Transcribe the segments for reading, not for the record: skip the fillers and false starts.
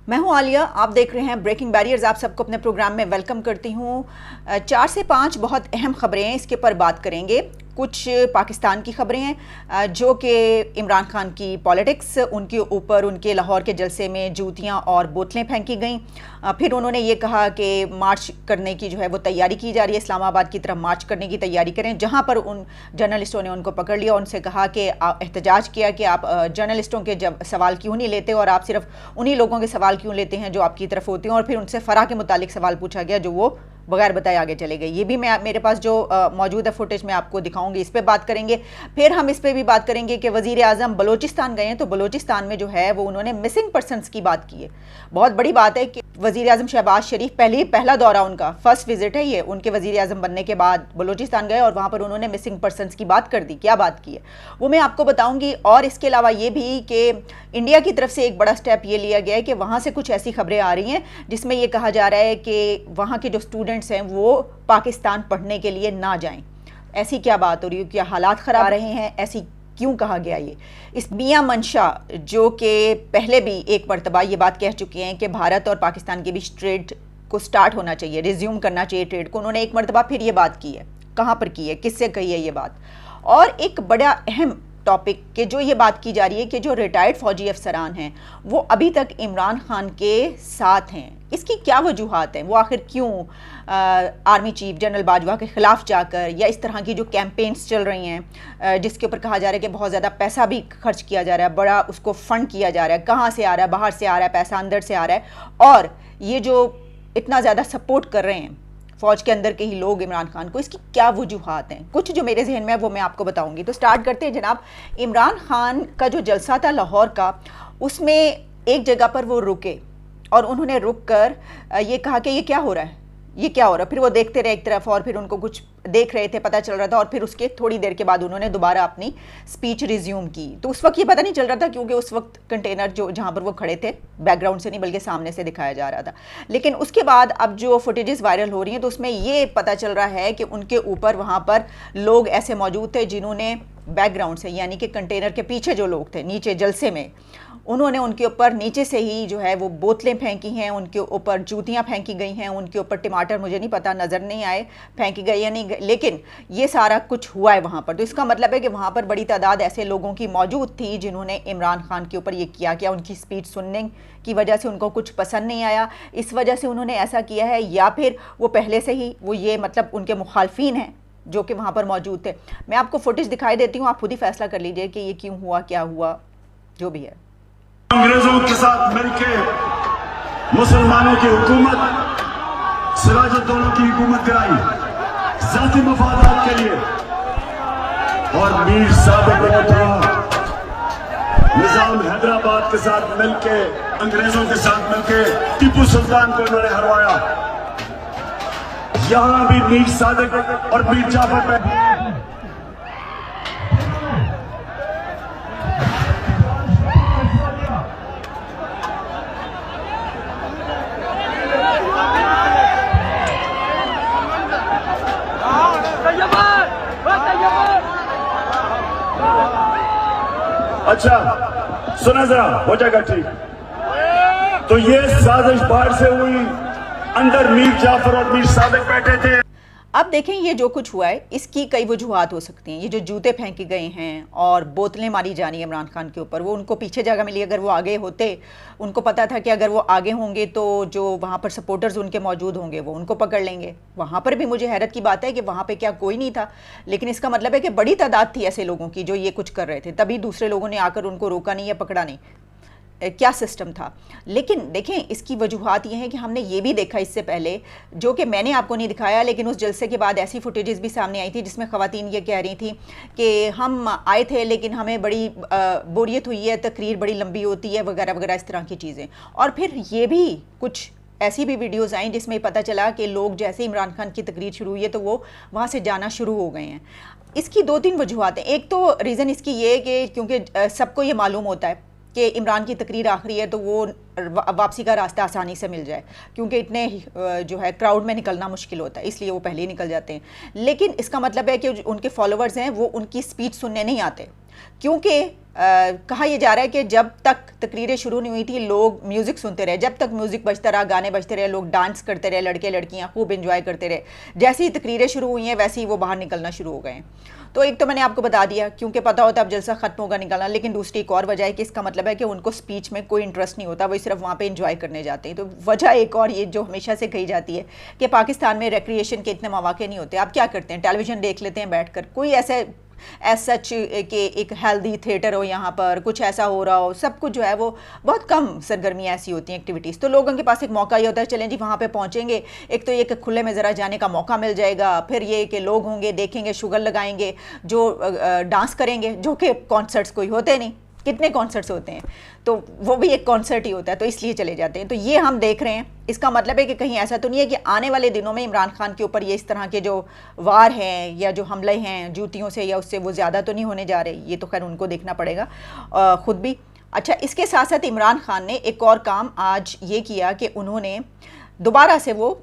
मैं हूं आलिया, आप देख रहे हैं ब्रेकिंग बैरियर्स। आप सबको अपने प्रोग्राम में वेलकम करती हूं। 4 से 5 बहुत अहम खबरें हैं, इसके ऊपर बात करेंगे। कुछ पाकिस्तान की खबरें हैं जो कि इमरान खान की पॉलिटिक्स, उनके ऊपर उनके लाहौर के जलसे में जूतियां और बोतलें फेंकी गईं। फिर उन्होंने ये कहा कि मार्च करने की जो है वो तैयारी की जा रही है, इस्लामाबाद की तरफ मार्च करने की तैयारी करें, जहां पर उन जर्नलिस्टों ने उनको पकड़ लिया। उनसे कहा कि एहतजाज किया कि आप जर्नलिस्टों के जब सवाल क्यों नहीं लेते और आप सिर्फ उन्हीं लोगों के सवाल क्यों लेते हैं जो आपकी तरफ होते हैं। और फिर उनसे फ़रा के मुतालिक सवाल पूछा गया जो वो बगैर बताए आगे चले गए। ये भी मैं मेरे पास जो मौजूद है फुटेज में आपको दिखाऊंगी, इस पर बात करेंगे। फिर हम इस पर भी बात करेंगे कि वज़ीर आज़म बलोचिस्तान गए हैं, तो बलोचिस्तान में जो है वो उन्होंने मिसिंग पर्सनस की बात की है। बहुत बड़ी बात है कि वज़ीर आज़म शहबाज शरीफ पहला दौरा, उनका फर्स्ट विजिट है ये, उनके वज़ीर आज़म बनने के बाद बलोचिस्तान गए और वहाँ पर उन्होंने मिसिंग पर्सनस की बात कर दी। क्या बात की है वो मैं आपको बताऊंगी। और इसके अलावा ये भी कि इंडिया की तरफ से एक बड़ा स्टेप ये लिया गया है कि वहाँ से कुछ ऐसी खबरें आ रही हैं जिसमें ये कहा जा रहा है कि वहाँ के जो स्टूडेंट्स हैं वो पाकिस्तान पढ़ने के लिए ना जाएं। ऐसी क्या बात हो रही है, क्या हालात ख़राब रहे हैं, ऐसी क्यों कहा गया ये। इस मियां मंशा जो कि पहले भी एक मरतबा ये बात कह चुके हैं कि भारत और पाकिस्तान के बीच ट्रेड को स्टार्ट होना चाहिए, रिज्यूम करना चाहिए ट्रेड को, उन्होंने एक मरतबा फिर ये बात की है। कहाँ पर की है, किससे कही है ये बात। और एक बड़ा अहम टॉपिक के जो ये बात की जा रही है कि जो रिटायर्ड फौजी अफसरान हैं वो अभी तक इमरान खान के साथ हैं। इसकी क्या वजूहात हैं, वो आखिर क्यों आर्मी चीफ जनरल बाजवा के ख़िलाफ़ जाकर, या इस तरह की जो कैंपेन्स चल रही हैं जिसके ऊपर कहा जा रहा है कि बहुत ज़्यादा पैसा भी खर्च किया जा रहा है, बड़ा उसको फ़ंड किया जा रहा है, कहाँ से आ रहा है, बाहर से आ रहा है पैसा, अंदर से आ रहा है, और ये जो इतना ज़्यादा सपोर्ट कर रहे हैं फ़ौज के अंदर के ही लोग इमरान खान को, इसकी क्या वजूहात हैं। कुछ जो मेरे जहन में है वो मैं आपको बताऊंगी। तो स्टार्ट करते हैं जनाब। इमरान खान का जो जलसा था लाहौर का, उसमें एक जगह पर वो रुके और उन्होंने रुक कर ये कहा कि ये क्या हो रहा है, ये क्या हो रहा है। फिर वो देखते रहे एक तरफ और फिर उनको कुछ देख रहे थे, पता चल रहा था, और फिर उसके थोड़ी देर के बाद उन्होंने दोबारा अपनी स्पीच रिज्यूम की। तो उस वक्त ये पता नहीं चल रहा था क्योंकि उस वक्त कंटेनर जो जहाँ पर वो खड़े थे बैकग्राउंड से नहीं बल्कि सामने से दिखाया जा रहा था। लेकिन उसके बाद अब जो फुटेजेस वायरल हो रही हैं तो उसमें ये पता चल रहा है कि उनके ऊपर वहाँ पर लोग ऐसे मौजूद थे जिन्होंने बैकग्राउंड से, यानी कि कंटेनर के पीछे जो लोग थे नीचे जलसे में, उन्होंने उनके ऊपर नीचे से ही जो है वो बोतलें फेंकी हैं, उनके ऊपर जूतियां फेंकी गई हैं, उनके ऊपर टमाटर मुझे नहीं पता, नज़र नहीं आए फेंकी गई या नहीं, लेकिन ये सारा कुछ हुआ है वहाँ पर। तो इसका मतलब है कि वहाँ पर बड़ी तादाद ऐसे लोगों की मौजूद थी जिन्होंने इमरान खान के ऊपर ये किया। क्या उनकी स्पीच सुनने की वजह से उनको कुछ पसंद नहीं आया, इस वजह से उन्होंने ऐसा किया है, या फिर वो पहले से ही वो ये मतलब उनके मुखालफिन हैं जो कि वहाँ पर मौजूद थे। मैं आपको फुटेज दिखाई देती हूँ, आप खुद ही फैसला कर लीजिए कि ये क्यों हुआ, क्या हुआ, जो भी है। अंग्रेजों के साथ मिलकर मुसलमानों की हुकूमत, सिराजुद्दौला की हुकूमत कराई जाती मफादात के लिए, और मीर सादिक निजाम हैदराबाद के साथ मिलकर, अंग्रेजों के साथ मिलकर टीपू सुल्तान को उन्होंने हरवाया। यहां भी मीर सादिक और मीर जाफर पे अच्छा सुना जरा, हो जाएगा ठीक। तो ये साजिश बाहर से हुई, अंदर मीर जाफर और मीर सादिक बैठे थे। अब देखें ये जो कुछ हुआ है इसकी कई वजूहात हो सकती हैं। ये जो जूते फेंके गए हैं और बोतलें मारी जा रही हैं इमरान खान के ऊपर, वो उनको पीछे जगह मिली। अगर वो आगे होते, उनको पता था कि अगर वो आगे होंगे तो जो वहाँ पर सपोर्टर्स उनके मौजूद होंगे वो उनको पकड़ लेंगे। वहाँ पर भी मुझे हैरत की बात है कि वहाँ पे क्या कोई नहीं था, लेकिन इसका मतलब है कि बड़ी तादाद थी ऐसे लोगों की जो ये कुछ कर रहे थे, तभी दूसरे लोगों ने आकर उनको रोका नहीं या पकड़ा नहीं। क्या सिस्टम था। लेकिन देखें इसकी वजूहात ये हैं कि हमने ये भी देखा इससे पहले, जो कि मैंने आपको नहीं दिखाया, लेकिन उस जलसे के बाद ऐसी फुटेजेस भी सामने आई थी जिसमें ख़वातीन ये कह रही थी कि हम आए थे लेकिन हमें बड़ी बोरियत हुई है, तकरीर बड़ी लंबी होती है, वगैरह वगैरह इस तरह की चीज़ें। और फिर ये भी कुछ ऐसी भी वीडियोज़ आई जिसमें पता चला कि लोग जैसे इमरान खान की तकरीर शुरू हुई है तो वो वहाँ से जाना शुरू हो गए हैं। इसकी 2-3 वजूहात हैं। एक तो रीज़न इसकी ये है कि क्योंकि सबको ये मालूम होता है कि इमरान की तकरीर आखिरी है तो वो वापसी का रास्ता आसानी से मिल जाए, क्योंकि इतने जो है क्राउड में निकलना मुश्किल होता है, इसलिए वो पहले ही निकल जाते हैं। लेकिन इसका मतलब है कि उनके फॉलोअर्स हैं वो उनकी स्पीच सुनने नहीं आते, क्योंकि कहा यह जा रहा है कि जब तक तकरीरें शुरू नहीं हुई थी लोग म्यूज़िक सुनते रहे, जब तक म्यूज़िक बजता रहा, गाने बजते रहे, लोग डांस करते रहे, लड़के लड़कियां खूब एंजॉय करते रहे। जैसे ही तकरीरें शुरू हुई हैं वैसे ही वो बाहर निकलना शुरू हो गए हैं। तो एक तो मैंने आपको बता दिया क्योंकि पता होता अब जलसा खत्म होगा निकलना, लेकिन दूसरी एक और वजह है कि इसका मतलब है कि उनको स्पीच में कोई इंटरेस्ट नहीं होता, वो सिर्फ वहाँ पे एंजॉय करने जाते हैं। तो वजह एक और ये जो हमेशा से कही जाती है कि पाकिस्तान में रिक्रिएशन के इतने मौके नहीं होते। आप क्या करते हैं, टेलीविज़न देख लेते हैं बैठकर, कोई ऐसे सच कि एक हेल्दी थिएटर हो, यहाँ पर कुछ ऐसा हो रहा हो, सब कुछ जो है वो बहुत कम सरगर्मियाँ ऐसी होती हैं, एक्टिविटीज़। तो लोगों के पास एक मौका ये होता है चलें जी वहाँ पे पहुँचेंगे, एक तो ये कि खुले में ज़रा जाने का मौका मिल जाएगा, फिर ये कि लोग होंगे, देखेंगे, शुगर लगाएंगे, जो डांस करेंगे, जो कि कॉन्सर्ट्स कोई होते नहीं, कितने कॉन्सर्ट्स होते हैं, तो वो भी एक कॉन्सर्ट ही होता है, तो इसलिए चले जाते हैं। तो ये हम देख रहे हैं, इसका मतलब है कि कहीं ऐसा तो नहीं है कि आने वाले दिनों में इमरान खान के ऊपर ये इस तरह के जो वार हैं या जो हमले हैं जूतियों से या उससे वो ज़्यादा तो नहीं होने जा रहे। ये तो खैर उनको देखना पड़ेगा ख़ुद भी। अच्छा, इसके साथ साथ इमरान खान ने एक और काम आज ये किया कि उन्होंने दोबारा से वो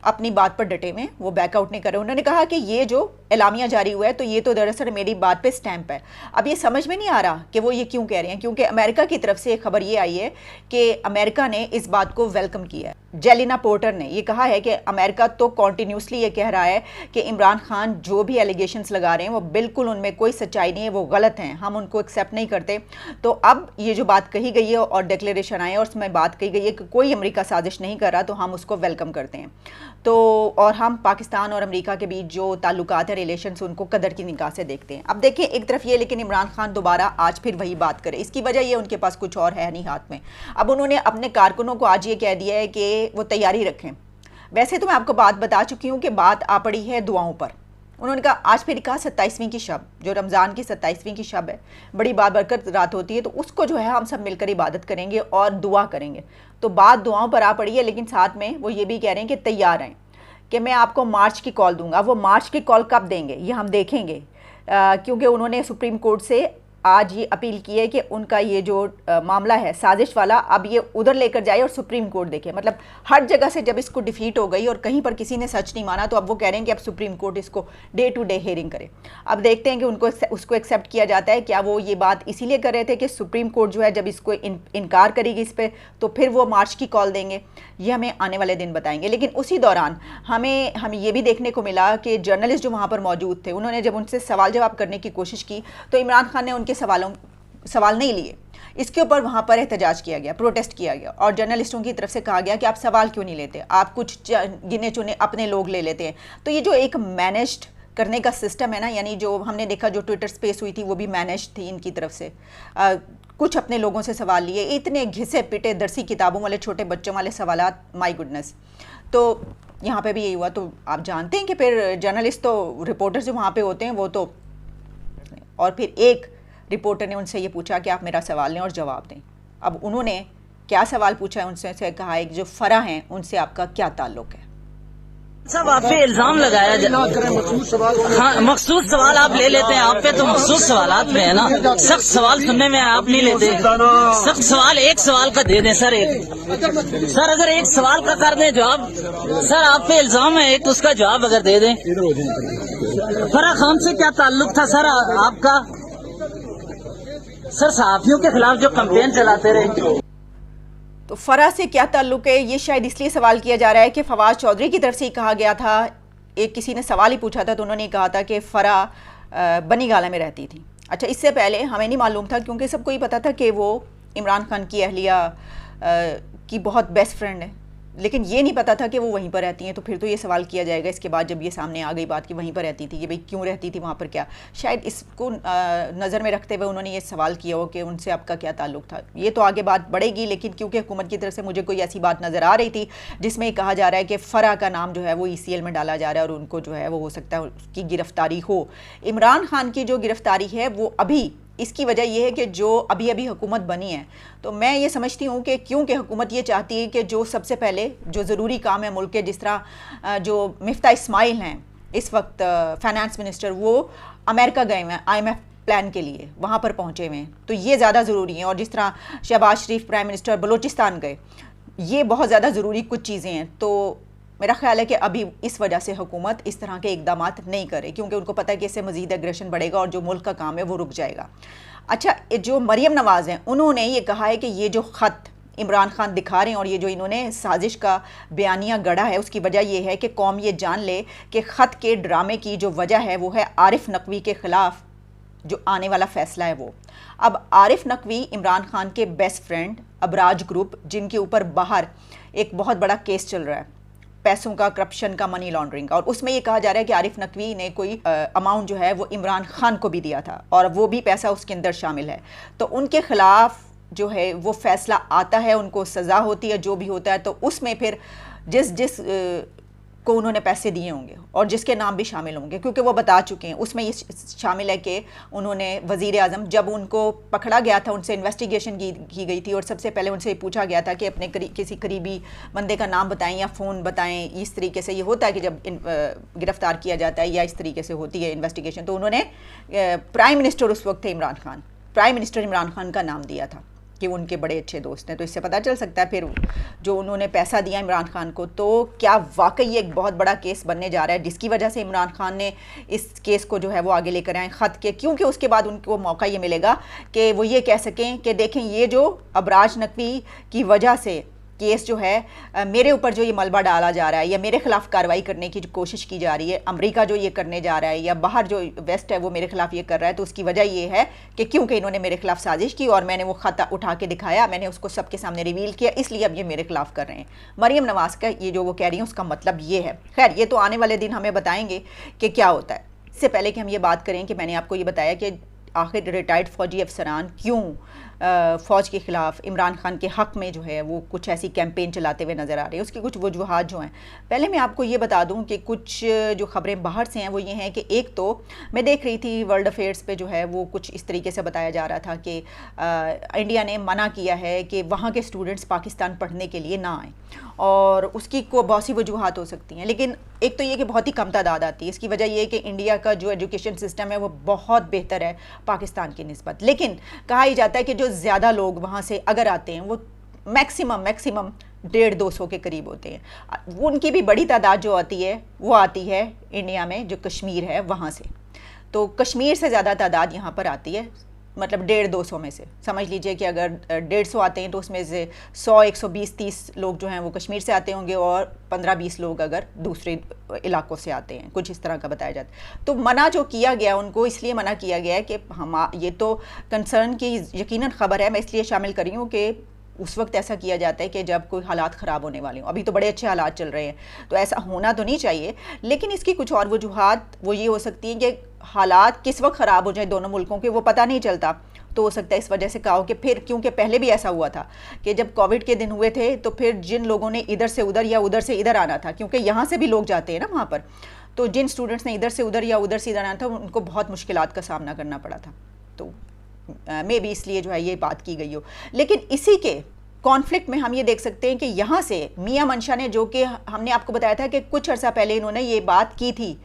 अपनी बात पर डटे में, वो बैकआउट नहीं कर रहे। उन्होंने कहा कि ये जो एलामिया जारी हुआ है तो ये तो दरअसल मेरी बात पे स्टैंप है। अब ये समझ में नहीं आ रहा कि वो ये क्यों कह रहे हैं, क्योंकि अमेरिका की तरफ से खबर ये आई है कि अमेरिका ने इस बात को वेलकम किया है। जेलिना पोर्टर ने ये कहा है कि अमेरिका तो कॉन्टीन्यूसली ये कह रहा है कि इमरान खान जो भी एलिगेशंस लगा रहे हैं वो बिल्कुल उनमें कोई सच्चाई नहीं है, वो गलत हैं, हम उनको एक्सेप्ट नहीं करते। तो अब ये जो बात कही गई है और डिक्लेरेशन आए और उसमें बात कही गई है कि कोई अमेरिका साजिश नहीं कर रहा, तो हम उसको वेलकम करते हैं। तो और हम पाकिस्तान और अमेरिका के बीच जो ताल्लुकात है, रिलेशंस, उनको कदर की निगाह से देखते हैं। अब देखिए एक तरफ ये, लेकिन इमरान खान दोबारा आज फिर वही बात करे। इसकी वजह ये उनके पास कुछ और है नहीं हाथ में। अब उन्होंने अपने कारकुनों को आज ये कह दिया है कि वो तैयारी रखें। वैसे तो मैं आपको बात बता चुकी हूँ कि बात आ पड़ी है दुआओं पर। उन्होंने कहा आज फिर कहा 27वीं की शब, जो रमज़ान की 27वीं की शब है, बड़ी बाबरकत रात होती है, तो उसको जो है हम सब मिलकर इबादत करेंगे और दुआ करेंगे। तो बात दुआओं पर आ पड़ी है, लेकिन साथ में वो ये भी कह रहे हैं कि तैयार रहें कि मैं आपको मार्च की कॉल दूंगा। वो मार्च की कॉल कब देंगे ये हम देखेंगे, क्योंकि उन्होंने सुप्रीम कोर्ट से आज ये अपील की है कि उनका ये जो मामला है साजिश वाला, अब ये उधर लेकर जाए और सुप्रीम कोर्ट देखे। मतलब हर जगह से जब इसको डिफीट हो गई और कहीं पर किसी ने सच नहीं माना, तो अब वो कह रहे हैं कि अब सुप्रीम कोर्ट इसको डे टू डे हेयरिंग करे। अब देखते हैं कि उसको एक्सेप्ट किया जाता है। क्या वो ये बात इसीलिए कर रहे थे कि सुप्रीम कोर्ट जो है जब इसको इनकार करेगी इस पर, तो फिर वो मार्च की कॉल देंगे? ये हमें आने वाले दिन बताएंगे। लेकिन उसी दौरान हमें ये भी देखने को मिला कि जर्नलिस्ट जो वहाँ पर मौजूद थे, उन्होंने जब उनसे सवाल जवाब करने की कोशिश की तो इमरान खान ने उनके सवाल नहीं लिए। इसके ऊपर वहाँ पर एहतजाज किया गया, प्रोटेस्ट किया गया और जर्नलिस्टों की तरफ से कहा गया कि आप सवाल क्यों नहीं लेते, आप कुछ गिने चुने अपने लोग ले लेते हैं। तो ये जो एक मैनेज्ड करने का सिस्टम है ना, यानी जो हमने देखा जो ट्विटर स्पेस हुई थी वो भी मैनेज थी इनकी तरफ से। कुछ अपने लोगों से सवाल लिए, इतने घिसे पिटे दरसी किताबों वाले छोटे बच्चों वाले सवालात, माय गुडनेस। तो यहाँ पे भी यही हुआ। तो आप जानते हैं कि फिर जर्नलिस्ट तो रिपोर्टर्स जो वहाँ पे होते हैं वो तो, और फिर एक रिपोर्टर ने उनसे ये पूछा कि आप मेरा सवाल लें और जवाब दें। अब उन्होंने क्या सवाल पूछा है उनसे कहा है कि जो फरा हैं उनसे आपका क्या ताल्लुक है। सब आप पे इल्जाम लगाया हाँ, मखसूस सवाल आप ले लेते हैं, आप पे तो मखसूस सवालात में है ना, सख्त सवाल सुनने में आप नहीं लेते। सख्त सवाल एक सवाल का दे दें सर, सर अगर एक सवाल का कर दें जवाब, सर आप पे इल्जाम है एक, उसका जवाब अगर दे दें। फरा खान से क्या ताल्लुक था सर आपका? सर सहाफियों के खिलाफ जो कैंपेन चलाते रहे, तो फरा से क्या ताल्लुक है, ये शायद इसलिए सवाल किया जा रहा है कि फवाद चौधरी की तरफ से ही कहा गया था। एक किसी ने सवाल ही पूछा था तो उन्होंने कहा था कि फरा बनी गाला में रहती थी। अच्छा, इससे पहले हमें नहीं मालूम था क्योंकि सबको ही पता था कि वो इमरान खान की अहलिया की बहुत बेस्ट फ्रेंड है, लेकिन ये नहीं पता था कि वो वहीं पर रहती हैं। तो फिर तो ये सवाल किया जाएगा इसके बाद जब ये सामने आ गई बात कि वहीं पर रहती थी, कि भाई क्यों रहती थी वहाँ पर, क्या शायद इसको नज़र में रखते हुए उन्होंने ये सवाल किया हो कि उनसे आपका क्या ताल्लुक था। ये तो आगे बात बढ़ेगी, लेकिन क्योंकि हुकूमत की तरफ से मुझे कोई ऐसी बात नज़र आ रही थी जिसमें कहा जा रहा है कि फ़रा का नाम जो है वो ECL में डाला जा रहा है और उनको जो है वो हो सकता है उसकी गिरफ्तारी हो। इमरान खान की जो गिरफ्तारी है वो अभी, इसकी वजह यह है कि जो अभी अभी हुकूमत बनी है, तो मैं ये समझती हूँ कि क्योंकि हुकूमत ये चाहती है कि जो सबसे पहले जो ज़रूरी काम है मुल्क के, जिस तरह जो मिफ्ता इस्माइल हैं इस वक्त फाइनेंस मिनिस्टर, वो अमेरिका गए हुए हैं IMF प्लान के लिए, वहाँ पर पहुँचे हुए हैं, तो ये ज़्यादा ज़रूरी है। और जिस तरह शहबाज शरीफ प्राइम मिनिस्टर बलूचिस्तान गए, ये बहुत ज़्यादा ज़रूरी कुछ चीज़ें हैं। तो मेरा ख्याल है कि अभी इस वजह से हुकूमत इस तरह के इकदाम नहीं करे, क्योंकि उनको पता है कि इससे मज़ीद एग्रेशन बढ़ेगा और जो मुल्क का काम है वो रुक जाएगा। अच्छा, जो मरियम नवाज़ हैं उन्होंने ये कहा है कि ये जो ख़त इमरान खान दिखा रहे हैं और ये जो इन्होंने साजिश का बयानिया गढ़ा है, उसकी वजह यह है कि कौम ये जान ले कि ख़त के ड्रामे की जो वजह है वो है आरिफ नकवी के ख़िलाफ़ जो आने वाला फ़ैसला है वो। अब आरिफ नकवी इमरान खान के बेस्ट फ्रेंड अबराज ग्रुप, जिनके ऊपर बाहर एक बहुत बड़ा केस चल रहा है पैसों का, करप्शन का, मनी लॉन्ड्रिंग का, और उसमें ये कहा जा रहा है कि आरिफ नकवी ने कोई अमाउंट जो है वो इमरान खान को भी दिया था और वो भी पैसा उसके अंदर शामिल है। तो उनके ख़िलाफ़ जो है वो फ़ैसला आता है, उनको सज़ा होती है, जो भी होता है। तो उसमें फिर जिस को उन्होंने पैसे दिए होंगे और जिसके नाम भी शामिल होंगे, क्योंकि वो बता चुके हैं, उसमें ये शामिल है कि उन्होंने वज़ीर आज़म, जब उनको पकड़ा गया था, उनसे इन्वेस्टिगेशन की गई थी और सबसे पहले उनसे पूछा गया था कि अपने किसी करीबी बंदे का नाम बताएं या फ़ोन बताएं। इस तरीके से ये होता है कि जब गिरफ़्तार किया जाता है या इस तरीके से होती है इन्वेस्टिगेशन। तो उन्होंने प्राइम मिनिस्टर उस वक्त थे इमरान खान, प्राइम मिनिस्टर इमरान खान का नाम दिया था कि वो उनके बड़े अच्छे दोस्त हैं। तो इससे पता चल सकता है फिर जो उन्होंने पैसा दिया इमरान खान को, तो क्या वाकई एक बहुत बड़ा केस बनने जा रहा है, जिसकी वजह से इमरान खान ने इस केस को जो है वो आगे लेकर आए ख़त के, क्योंकि उसके बाद उनको मौका ये मिलेगा कि वो ये कह सकें कि देखें ये जो अबराज नकवी की वजह से केस जो है मेरे ऊपर जो ये मलबा डाला जा रहा है या मेरे खिलाफ कार्रवाई करने की जो कोशिश की जा रही है, अमेरिका जो ये करने जा रहा है या बाहर जो वेस्ट है वो मेरे खिलाफ ये कर रहा है, तो उसकी वजह ये है कि क्योंकि इन्होंने मेरे खिलाफ साजिश की और मैंने वो खत उठा के दिखाया, मैंने उसको सबके सामने रिवील किया, इसलिए अब ये मेरे खिलाफ कर रहे हैं। मरियम नवाज़ का ये जो वो कह रही हैं उसका मतलब ये है। खैर, ये तो आने वाले दिन हमें बताएंगे कि क्या होता है। इससे पहले कि हम ये बात करें कि मैंने आपको ये बताया कि आखिर रिटायर्ड फ़ौजी अफसरान क्यों फ़ौज के ख़िलाफ़ इमरान खान के हक़ में जो है वो कुछ ऐसी कैंपेन चलाते हुए नज़र आ रहे हैं, उसकी कुछ वजूहात जो हैं। पहले मैं आपको ये बता दूं कि कुछ जो ख़बरें बाहर से हैं वो ये हैं कि एक तो मैं देख रही थी वर्ल्ड अफेयर्स पे जो है वो कुछ इस तरीके से बताया जा रहा था कि इंडिया ने मना किया है कि वहाँ के स्टूडेंट्स पाकिस्तान पढ़ने के लिए ना आएँ, और उसकी को बहुत सी वजूहात हो सकती हैं, लेकिन एक तो ये कि बहुत ही कम तादाद आती है। इसकी वजह ये है कि इंडिया का जो एजुकेशन सिस्टम है वो बहुत बेहतर है पाकिस्तान की निस्बत, लेकिन कहा ही जाता है कि जो ज़्यादा लोग वहाँ से अगर आते हैं वो मैक्सिमम 150-200 के करीब होते हैं। वो उनकी भी बड़ी तादाद जो आती है वो आती है इंडिया में जो कश्मीर है वहाँ से, तो कश्मीर से ज़्यादा तादाद यहाँ पर आती है, मतलब 150-200 में से समझ लीजिए कि अगर 150 आते हैं तो उसमें से 100, 120, 30 लोग जो हैं वो कश्मीर से आते होंगे और 15-20 लोग अगर दूसरे इलाकों से आते हैं, कुछ इस तरह का बताया जाता है। तो मना जो किया गया उनको इसलिए मना किया गया है कि हम ये तो कंसर्न की यकीनन ख़बर है, मैं इसलिए शामिल कर रही हूँ कि उस वक्त ऐसा किया जाता है कि जब कोई हालात ख़राब होने वाले हों। अभी तो बड़े अच्छे हालात चल रहे हैं तो ऐसा होना तो नहीं चाहिए, लेकिन इसकी कुछ और वजूहात वो ये हो सकती हैं कि हालात किस वक्त ख़राब हो जाए दोनों मुल्कों के वो पता नहीं चलता। तो हो सकता है इस वजह से कहा हो कि फिर, क्योंकि पहले भी ऐसा हुआ था कि जब कोविड के दिन हुए थे तो फिर जिन लोगों ने इधर से उधर या उधर से इधर आना था, क्योंकि यहाँ से भी लोग जाते हैं ना वहाँ पर, तो जिन स्टूडेंट्स ने इधर से उधर या उधर से इधर आना था उनको बहुत मुश्किलात का सामना करना पड़ा था। तो मे भी इसलिए जो है ये बात की गई हो। लेकिन इसी के कॉन्फ्लिक्ट में हम ये देख सकते हैं कि यहाँ से मियां मंशा ने, जो कि हमने आपको बताया था कि कुछ अर्सा पहले इन्होंने ये बात की थी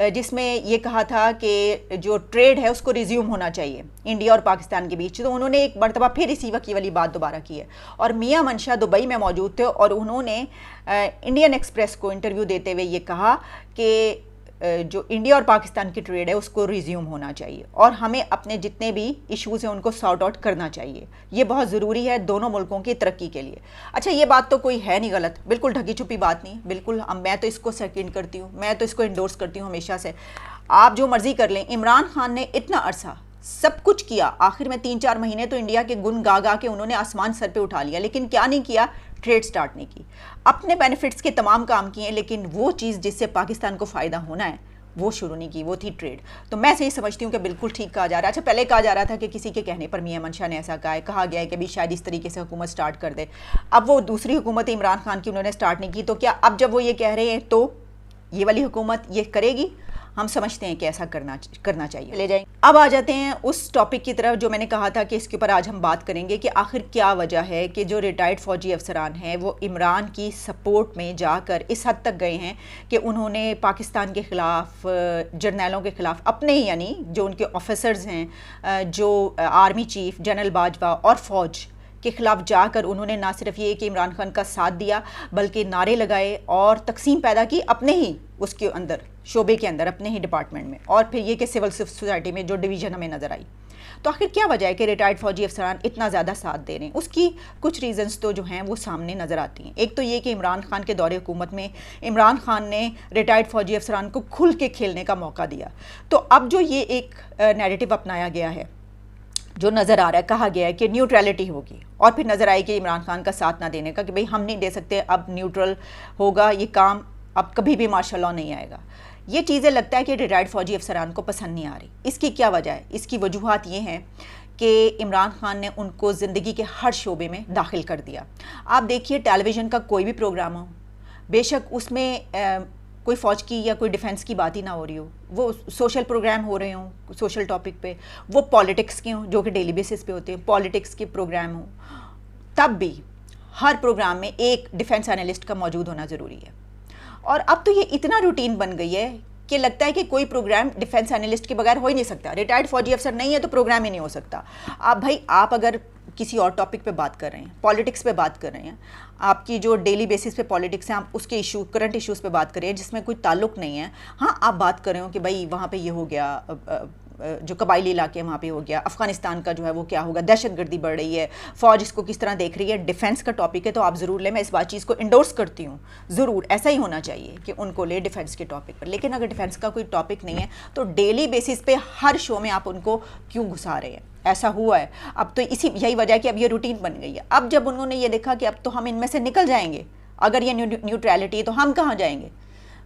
जिसमें ये कहा था कि जो ट्रेड है उसको रिज्यूम होना चाहिए इंडिया और पाकिस्तान के बीच, तो उन्होंने एक मरतबा फिर इसी वक्त वाली बात दोबारा की है। और मियां मंशा दुबई में मौजूद थे और उन्होंने इंडियन एक्सप्रेस को इंटरव्यू देते हुए ये कहा कि जो इंडिया और पाकिस्तान की ट्रेड है उसको रिज्यूम होना चाहिए और हमें अपने जितने भी इश्यूज़ हैं उनको सॉर्ट आउट करना चाहिए, ये बहुत ज़रूरी है दोनों मुल्कों की तरक्की के लिए। अच्छा, ये बात तो कोई है नहीं गलत, बिल्कुल ढकी छुपी बात नहीं, बिल्कुल मैं तो इसको सेकंड करती हूँ, मैं तो इसको इंडोर्स करती हूँ हमेशा से। आप जो मर्ज़ी कर लें, इमरान खान ने इतना अरसा सब कुछ किया, आखिर में 3-4 महीने तो इंडिया के गुन गा गा के उन्होंने आसमान सर पे उठा लिया, लेकिन क्या नहीं किया, ट्रेड स्टार्ट नहीं की, अपने बेनिफिट्स के तमाम काम किए, लेकिन वो चीज़ जिससे पाकिस्तान को फ़ायदा होना है वो शुरू नहीं की, वो थी ट्रेड। तो मैं सही समझती हूँ कि बिल्कुल ठीक कहा जा रहा है। अच्छा, पहले कहा जा रहा था कि किसी के कहने पर मियां मंशा ने ऐसा कहा गया है कि भी शायद इस तरीके से हुकूमत स्टार्ट कर दे। अब वो दूसरी हुकूमत इमरान खान की उन्होंने स्टार्ट नहीं की, तो क्या अब जब वो ये कह रहे हैं तो ये वाली हुकूमत ये करेगी? हम समझते हैं कि ऐसा करना चाहिए। ले जाएंगे, अब आ जाते हैं उस टॉपिक की तरफ जो मैंने कहा था कि इसके ऊपर आज हम बात करेंगे कि आखिर क्या वजह है कि जो रिटायर्ड फ़ौजी अफसरान हैं वो इमरान की सपोर्ट में जाकर इस हद तक गए हैं कि उन्होंने पाकिस्तान के ख़िलाफ़, जर्नैलों के ख़िलाफ़, अपने यानी जो उनके ऑफिसर्स हैं, जो आर्मी चीफ़ जनरल बाजवा और फ़ौज के खिलाफ जाकर उन्होंने ना सिर्फ ये कि इमरान खान का साथ दिया बल्कि नारे लगाए और तकसीम पैदा की अपने ही उसके अंदर, शोबे के अंदर, अपने ही डिपार्टमेंट में, और फिर ये कि सिविल सोसाइटी में जो डिवीज़न हमें नज़र आई। तो आखिर क्या वजह है कि रिटायर्ड फौजी अफसरान इतना ज़्यादा साथ दे रहे हैं? उसकी कुछ रीज़न्स तो जो हैं वो सामने नज़र आती हैं। एक तो ये कि इमरान खान के दौरे हुकूमत में इमरान खान ने रिटायर्ड फौजी अफसरान को खुल के खेलने का मौका दिया। तो अब जो ये एक नैरेटिव अपनाया गया है, जो नज़र आ रहा है, कहा गया है कि न्यूट्रलिटी होगी, और फिर नज़र आई कि इमरान खान का साथ ना देने का, कि भाई हम नहीं दे सकते, अब न्यूट्रल होगा, ये काम अब कभी भी माशाल्लाह नहीं आएगा। ये चीज़ें लगता है कि रिटायर्ड फौजी अफसरान को पसंद नहीं आ रही। इसकी क्या वजह है? इसकी वजूहात ये हैं कि इमरान खान ने उनको ज़िंदगी के हर शोबे में दाखिल कर दिया। आप देखिए टेलीविज़न का कोई भी प्रोग्राम हो, बेशक उसमें कोई फ़ौज की या कोई डिफेंस की बात ही ना हो रही हो, वो सोशल प्रोग्राम हो रहे हों सोशल टॉपिक पे, वो पॉलिटिक्स के हों जो कि डेली बेसिस पे होते हैं, पॉलिटिक्स के प्रोग्राम हों, तब भी हर प्रोग्राम में एक डिफेंस एनालिस्ट का मौजूद होना ज़रूरी है। और अब तो ये इतना रूटीन बन गई है कि लगता है कि कोई प्रोग्राम डिफेंस एनालिस्ट के बगैर हो ही नहीं सकता। रिटायर्ड फौजी अफसर नहीं है तो प्रोग्राम ही नहीं हो सकता। आप अगर किसी और टॉपिक पे बात कर रहे हैं, पॉलिटिक्स पे बात कर रहे हैं, आपकी जो डेली बेसिस पे पॉलिटिक्स है, आप उसके इशू, करंट इश्यूज़ पे बात कर रहे हैं जिसमें कोई ताल्लुक नहीं है, हाँ आप बात कर रहे हो कि भाई वहाँ पे ये हो गया, जो कबायली इलाके वहाँ पे हो गया, अफ़गानिस्तान का जो है वो क्या होगा, दहशतगर्दी बढ़ रही है, फ़ौज इसको किस तरह देख रही है, डिफेंस का टॉपिक है तो आप ज़रूर लें। मैं इस बात चीज़ को इंडोर्स करती हूँ, ज़रूर ऐसा ही होना चाहिए कि उनको ले डिफेंस के टॉपिक पर। लेकिन अगर डिफेंस का कोई टॉपिक नहीं है तो डेली बेसिस पे हर शो में आप उनको क्यों घुसा रहे हैं? ऐसा हुआ है। अब तो यही वजह है कि अब ये रूटीन बन गई है। अब जब उन्होंने ये देखा कि अब तो हम इनमें से निकल जाएंगे, अगर ये न्यूट्रलिटी है तो हम कहाँ जाएंगे?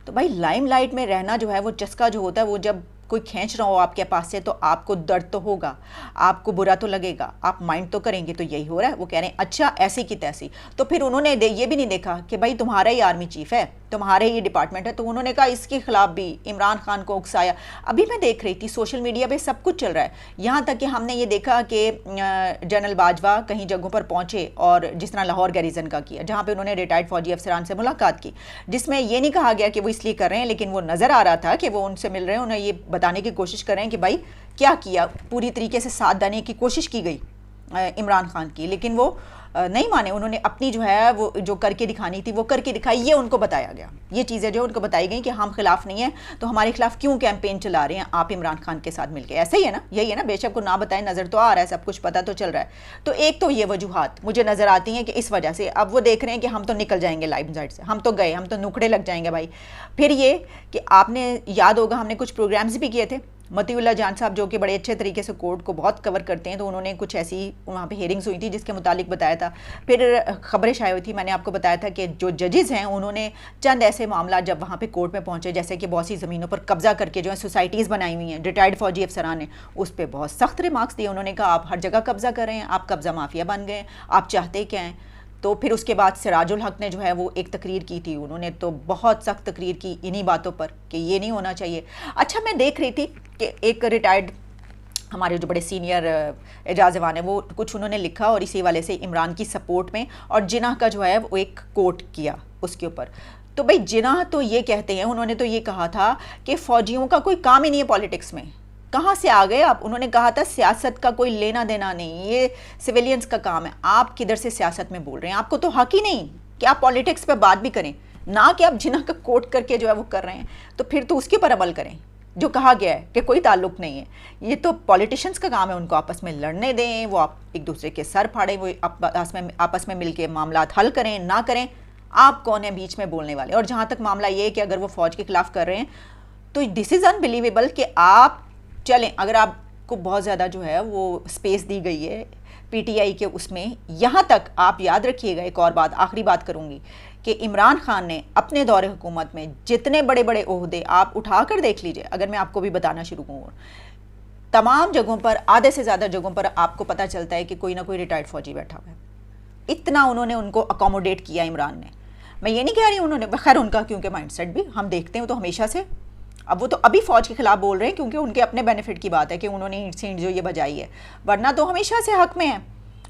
तो भाई लाइमलाइट में रहना जो है वो चस्का जो होता है, वो जब कोई खींच रहा हो आपके पास से तो आपको दर्द तो होगा, आपको बुरा तो लगेगा, आप माइंड तो करेंगे। तो यही हो रहा है। वो कह रहे हैं अच्छा ऐसी की तैसी। तो फिर उन्होंने ये भी नहीं देखा कि भाई तुम्हारा ही आर्मी चीफ है, तुम्हारे ही डिपार्टमेंट है, तो उन्होंने कहा इसके खिलाफ भी इमरान खान को उकसाया। अभी मैं देख रही थी सोशल मीडिया पे सब कुछ चल रहा है, यहाँ तक कि हमने ये देखा कि जनरल बाजवा कहीं जगहों पर पहुंचे और जिस तरह लाहौर गैरिजन का किया, जहाँ पे उन्होंने रिटायर्ड फौजी अफसरान से मुलाकात की, जिसमें ये नहीं कहा गया कि वो इसलिए कर रहे हैं, लेकिन वो नज़र आ रहा था कि वो उनसे मिल रहे हैं, उन्हें ये बताने की कोशिश कर रहे हैं कि भाई क्या किया, पूरी तरीके से साथ देने की कोशिश की गई इमरान खान की, लेकिन वो नहीं माने। उन्होंने अपनी जो है वो जो करके दिखानी थी वो करके दिखाई। ये उनको बताया गया, ये चीज़ें जो उनको बताई गई कि हम खिलाफ नहीं है तो हमारे खिलाफ क्यों कैंपेन चला रहे हैं आप इमरान खान के साथ मिलकर। ऐसा ही है ना, यही है ना, बेशक को ना बताएं, नज़र तो आ रहा है, सब कुछ पता तो चल रहा है। तो एक तो ये वजूहात मुझे नज़र आती हैं कि इस वजह से अब वो देख रहे हैं कि हम तो निकल जाएंगे लाइमलाइट से, हम तो गए, हम तो नुकड़े लग जाएंगे भाई। फिर ये कि आपने याद होगा हमने कुछ प्रोग्राम्स भी किए थे, मतीउल्लाह जान साहब जो कि बड़े अच्छे तरीके से कोर्ट को बहुत कवर करते हैं, तो उन्होंने कुछ ऐसी वहाँ पे हेयरिंग्स हुई थी जिसके मुतालिक बताया था। फिर खबरें शाये हुई थी, मैंने आपको बताया था कि जो जजेज़ हैं उन्होंने चंद ऐसे मामला जब वहाँ पे कोर्ट में पहुँचे, जैसे कि बहुत सी ज़मीनों पर कब्ज़ा करके जो है सोसाइटीज़ बनाई हुई हैं रिटायर्ड फौजी अफसरान ने, उस पर बहुत सख्त रिमार्क्स दिए। उन्होंने कहा आप हर जगह कब्ज़ा कर रहे हैं, आप कब्ज़ा माफिया बन गए, आप चाहते क्या हैं। तो फिर उसके बाद सिराजुल हक ने जो है वो एक तकरीर की थी, उन्होंने तो बहुत सख्त तकरीर की इन्हीं बातों पर कि ये नहीं होना चाहिए। अच्छा, मैं देख रही थी कि एक रिटायर्ड हमारे जो बड़े सीनियर एजाज अवान है वो कुछ उन्होंने लिखा और इसी वाले से इमरान की सपोर्ट में, और जिनाह का जो है वो एक कोट किया उसके ऊपर। तो भाई जिनाह तो ये कहते हैं, उन्होंने तो ये कहा था कि फ़ौजियों का कोई काम ही नहीं है पॉलिटिक्स में। कहाँ से आ गए आप? उन्होंने कहा था सियासत का कोई लेना देना नहीं, ये सिविलियंस का काम है। आप किधर से सियासत में बोल रहे हैं? आपको तो हक ही नहीं कि आप पॉलिटिक्स पे बात भी करें, ना कि आप जिना का कोट करके जो है वो कर रहे हैं। तो फिर तो उसके पर अमल करें जो कहा गया है कि कोई ताल्लुक नहीं है। ये तो पॉलिटिशियंस का काम है, उनको आपस में लड़ने दें, वो आप एक दूसरे के सर फाड़ें, वो आपस में मिल के मामला हल करें, ना करें। आप कौन है बीच में बोलने वाले? और जहाँ तक मामला ये है कि अगर वो फ़ौज के खिलाफ कर रहे हैं तो दिस इज़ अनबिलीवेबल कि आप चलें, अगर आपको बहुत ज़्यादा जो है वो स्पेस दी गई है पीटीआई के उसमें। यहाँ तक आप याद रखिएगा, एक और बात, आखिरी बात करूँगी, कि इमरान खान ने अपने दौरे हुकूमत में जितने बड़े बड़े ओहदे आप उठा कर देख लीजिए, अगर मैं आपको भी बताना शुरू करूँ, तमाम जगहों पर, आधे से ज़्यादा जगहों पर आपको पता चलता है कि कोई ना कोई रिटायर्ड फौजी बैठा हुआ है। इतना उन्होंने उनको अकोमोडेट किया इमरान ने। मैं ये नहीं कह रही उन्होंने, खैर उनका क्योंकि माइंडसेट भी हम देखते हैं तो हमेशा से, अब वो तो अभी फ़ौज के खिलाफ बोल रहे हैं क्योंकि उनके अपने बेनिफिट की बात है कि उन्होंने ईंट से ईंट जो ये बजाई है, वरना तो हमेशा से हक में है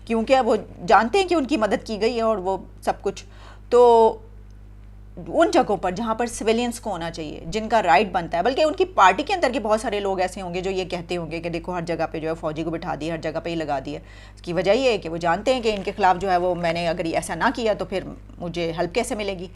क्योंकि वो जानते हैं कि उनकी मदद की गई है और वो सब कुछ। तो उन जगहों पर जहाँ पर सिविलियंस को होना चाहिए, जिनका राइट बनता है, बल्कि उनकी पार्टी के अंदर के बहुत सारे लोग ऐसे होंगे जो ये कहते होंगे कि देखो हर जगह पे जो है फ़ौजी को बिठा दिया, हर जगह पे ही लगा दिया। इसकी वजह ये है कि वो जानते हैं कि इनके खिलाफ जो है वो मैंने अगर ऐसा ना किया तो फिर मुझे हेल्प कैसे मिलेगी।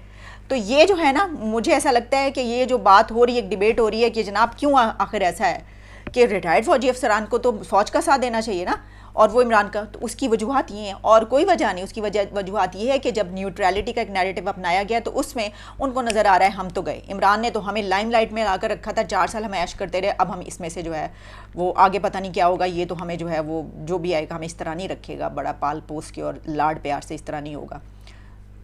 तो ये जो है ना, मुझे ऐसा लगता है कि ये जो बात हो रही है, डिबेट हो रही है कि जनाब क्यों आखिर ऐसा है कि रिटायर्ड फ़ौजी अफसरान को तो फ़ौज का साथ देना चाहिए ना, और वो इमरान का, तो उसकी वजूहत ये हैं और कोई वजह नहीं। उसकी वजूहत ये है कि जब न्यूट्रलिटी का एक नैरेटिव अपनाया गया तो उसमें उनको नज़र आ रहा है हम तो गए, इमरान ने तो हमें लाइमलाइट में लाकर रखा था, 4 साल हम ऐश करते रहे, अब हम इसमें से जो है वो आगे पता नहीं क्या होगा, ये तो हमें जो है वो जो भी आएगा हमें इस तरह नहीं रखेगा, बड़ा पाल पोस के और लाड प्यार से इस तरह नहीं होगा।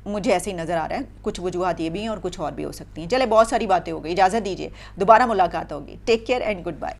मुझे ऐसे ही नज़र आ रहा है। कुछ वजूहत ये भी हैं और कुछ और भी हो सकती हैं। चले, बहुत सारी बातें हो गई, इजाज़त दीजिए, दोबारा मुलाकात होगी। Take care and good bye.